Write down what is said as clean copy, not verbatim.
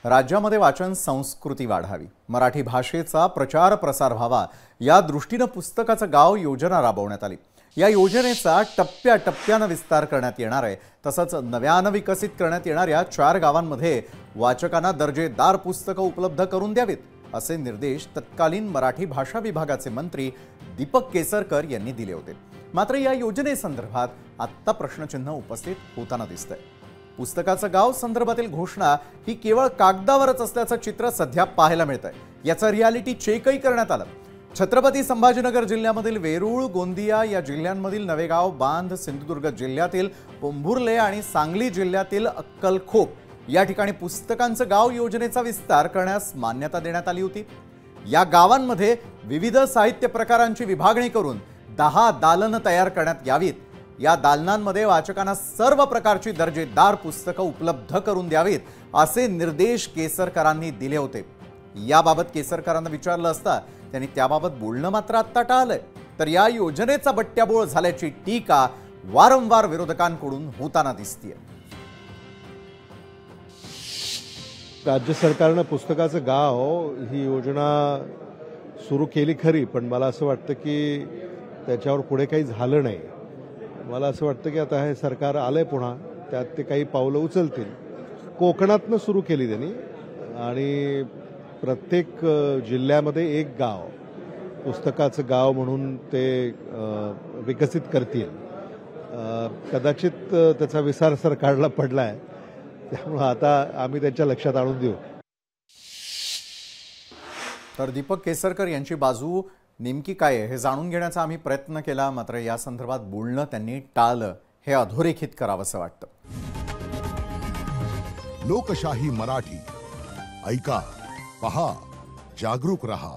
राज्यामध्ये वाचन संस्कृती वाढावी, मराठी भाषेचा प्रचार प्रसार व्हावा या दृष्टीने पुस्तकाचं गाव योजना राबवण्यात आली। या योजनेचा टप्प्याटप्प्याने विस्तार करण्यात येणार आहे। तसंच नव्याने विकसित करण्यात येणाऱ्या 4 गावांमध्ये वाचकांना दर्जेदार पुस्तकं उपलब्ध करून द्यावीत, असे निर्देश तत्कालीन मराठी भाषा विभागाचे मंत्री दीपक केसरकर यांनी दिले होते। मात्र या योजनेसंदर्भात आता प्रश्नचिन्ह उपस्थित होताना दिसतंय। पुस्तकाचं गाव संदर्भातील घोषणा ही केवळ कागदावरच असल्याचं चित्र सध्या पाहायला मिळतंय। याचा रियालिटी चेकही करण्यात आलं। छत्रपती संभाजीनगर जिल्ह्यामधील वेरूळ, गोंदिया या जिल्ह्यांमधील नवेगाव, बांध, सिंधुदुर्ग जिल्ह्यातील पोंभुर्ले आणि सांगली जिल्ह्यातील अक्कलखोप या ठिकाणी पुस्तकांचं गाव योजनेचा विस्तार करण्यास मान्यता देण्यात आली होती। या गावांमध्ये विविध साहित्य प्रकारांची विभागणी करून 10 दालनं तयार करण्यात यावीत। या दालनांमध्ये वाचकांना सर्व प्रकारची दर्जेदार पुस्तकं उपलब्ध करून द्यावीत, असे निर्देश केसरकरांनी दिले होते। याबाबत केसरकरांना विचारलं असता त्यांनी त्याबाबत बोलणं मात्र आत्ता टाळलंय। तर या योजनेचा बट्ट्याबोळ झाल्याची टीका वारंवार विरोधकांकडून होताना दिसतेय। राज्य सरकारनं पुस्तकाचं गाव ही योजना सुरू केली खरी, पण मला असं वाटतं की त्याच्यावर पुढे काही झालं नाही। मला असं वाटतं की आता हे सरकार आलंय पुन्हा, त्यात ते काही पावलं उचलतील। कोकणातनं सुरू केली त्यांनी आणि प्रत्येक जिल्ह्यामध्ये एक गाव पुस्तकाचं गाव म्हणून ते विकसित करतील। कदाचित त्याचा विसर सरकारला पडलाय, त्यामुळे आता आम्ही त्यांच्या लक्षात आणून देऊ। तर दीपक केसरकर यांची बाजू नेमकी काय आहे हे जाणून घेण्याचा आम्ही प्रयत्न केला, मात्र या संदर्भात बोलणं त्यांनी टाळलं, हे अधोरेखित करावंसं वाटतं। लोकशाही मराठी ऐका, पहा, जागरूक रहा।